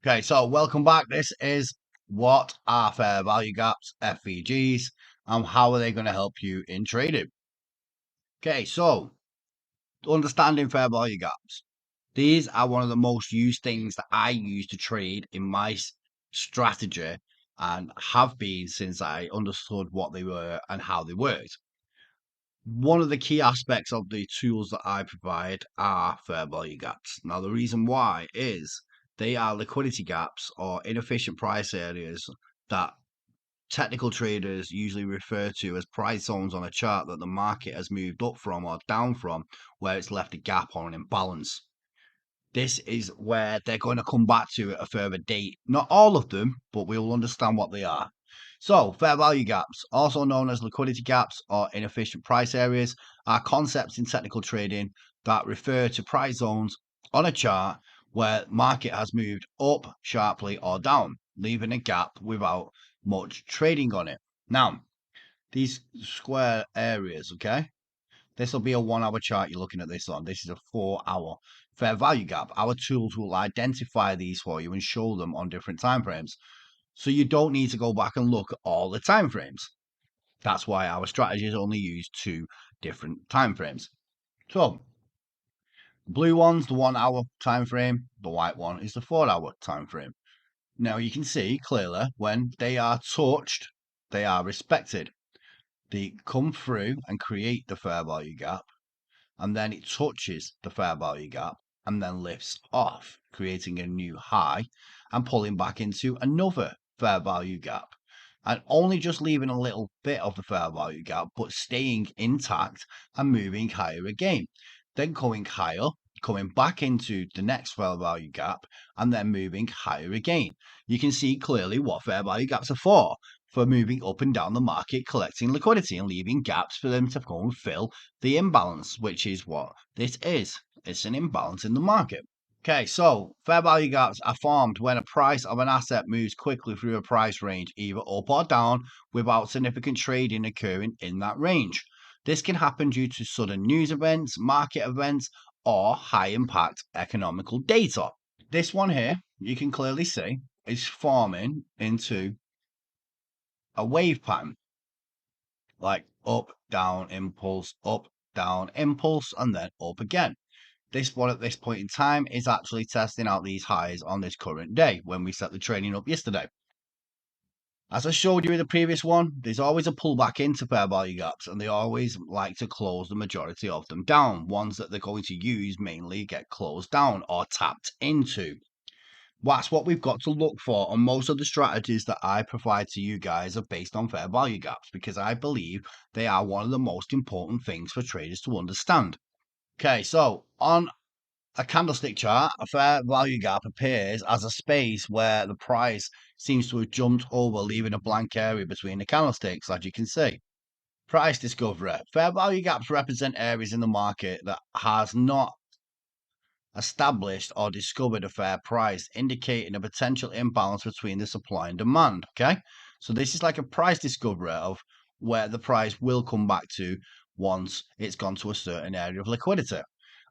Okay, so welcome back. This is what are fair value gaps, FVGs, and how are they going to help you in trading? Okay, so understanding fair value gaps. These are one of the most used things that I use to trade in my strategy and have been since I understood what they were and how they worked. One of the key aspects of the tools that I provide are fair value gaps. Now, the reason why is they are liquidity gaps or inefficient price areas that technical traders usually refer to as price zones on a chart that the market has moved up from or down from, where it's left a gap or an imbalance. This is where they're going to come back to at a further date. Not all of them, but we will understand what they are. So, fair value gaps, also known as liquidity gaps or inefficient price areas, are concepts in technical trading that refer to price zones on a chart where market has moved up sharply or down, leaving a gap without much trading on it. Now, these square areas, okay? This will be a 1 hour chart you're looking at this on. This is a 4 hour fair value gap. Our tools will identify these for you and show them on different time frames. So you don't need to go back and look at all the time frames. That's why our strategies only use 2 different time frames. So the blue one's the 1 hour time frame, the white one is the 4 hour time frame. Now you can see clearly when they are touched, they are respected. They come through and create the fair value gap, and then it touches the fair value gap and then lifts off, creating a new high and pulling back into another fair value gap, and only just leaving a little bit of the fair value gap, but staying intact and moving higher again. Then going higher, coming back into the next fair value gap, and then moving higher again. You can see clearly what fair value gaps are for moving up and down the market, collecting liquidity and leaving gaps for them to go and fill the imbalance, which is what this is. It's an imbalance in the market. Okay, so fair value gaps are formed when a price of an asset moves quickly through a price range, either up or down, without significant trading occurring in that range. This can happen due to sudden news events, market events, or high impact economical data. This one here, you can clearly see, is forming into a wave pattern, like up, down, impulse, and then up again. This one at this point in time is actually testing out these highs on this current day when we set the trading up yesterday. As I showed you in the previous one, there's always a pullback into fair value gaps, and they always like to close the majority of them down. Ones that they're going to use mainly get closed down or tapped into. That's what we've got to look for, and most of the strategies that I provide to you guys are based on fair value gaps because I believe they are one of the most important things for traders to understand. Okay, so on a candlestick chart, a fair value gap appears as a space where the price seems to have jumped over, leaving a blank area between the candlesticks, as you can see. Price discovery. Fair value gaps represent areas in the market that has not established or discovered a fair price, indicating a potential imbalance between the supply and demand. Okay, so this is like a price discovery of where the price will come back to once it's gone to a certain area of liquidity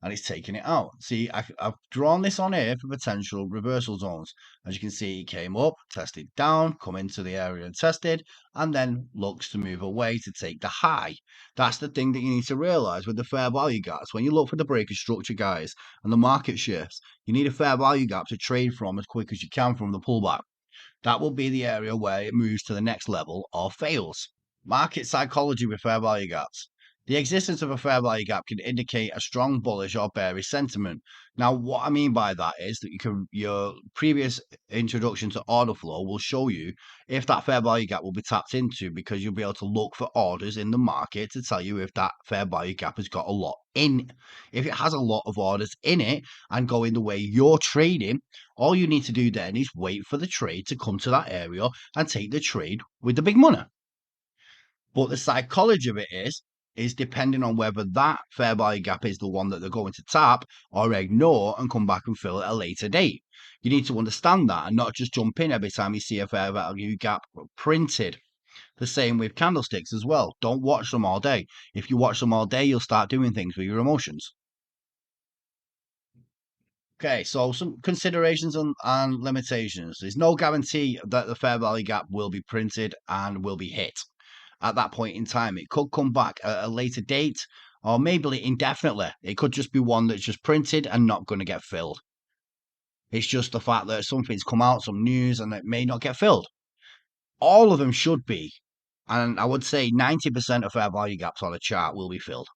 and it's taking it out. See, I've drawn this on here for potential reversal zones. As you can see, it came up, tested down, come into the area and tested, and then looks to move away to take the high. That's the thing that you need to realize with the fair value gaps. When you look for the breaker structure, guys, and the market shifts, you need a fair value gap to trade from as quick as you can from the pullback. That will be the area where it moves to the next level or fails. Market psychology with fair value gaps. The existence of a fair value gap can indicate a strong bullish or bearish sentiment. Now, what I mean by that is that your previous introduction to order flow will show you if that fair value gap will be tapped into, because you'll be able to look for orders in the market to tell you if that fair value gap has got a lot in. If it has a lot of orders in it and going the way you're trading, all you need to do then is wait for the trade to come to that area and take the trade with the big money. But the psychology of it is depending on whether that fair value gap is the one that they're going to tap or ignore and come back and fill at a later date. You need to understand that and not just jump in every time you see a fair value gap printed. The same with candlesticks as well. Don't watch them all day. If you watch them all day, you'll start doing things with your emotions. Okay, so some considerations and limitations. There's no guarantee that the fair value gap will be printed and will be hit at that point in time. It could come back at a later date or maybe indefinitely. It could just be one that's just printed and not going to get filled. It's just the fact that something's come out, some news, and it may not get filled. All of them should be. And I would say 90% of fair value gaps on a chart will be filled.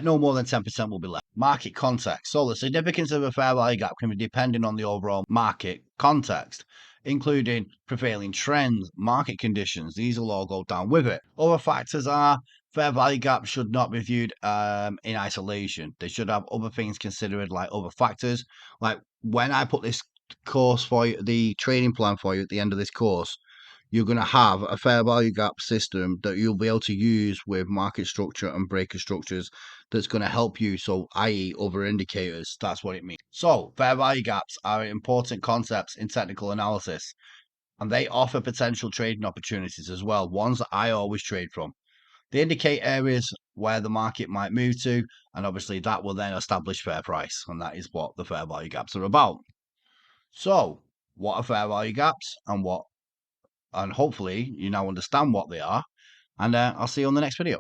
No more than 10% will be left. Market context. So the significance of a fair value gap can be depending on the overall market context, including prevailing trends, market conditions. These will all go down with it. Other factors are fair value gaps should not be viewed in isolation. They should have other things considered, like other factors. Like when I put this course for you, the trading plan for you at the end of this course, you're going to have a fair value gap system that you'll be able to use with market structure and breaker structures that's going to help you. So, i.e., other indicators, that's what it means. So, fair value gaps are important concepts in technical analysis, and they offer potential trading opportunities as well, ones that I always trade from. They indicate areas where the market might move to, and obviously that will then establish fair price, and that is what the fair value gaps are about. So, what are fair value gaps and hopefully you now understand what they are. And I'll see you on the next video.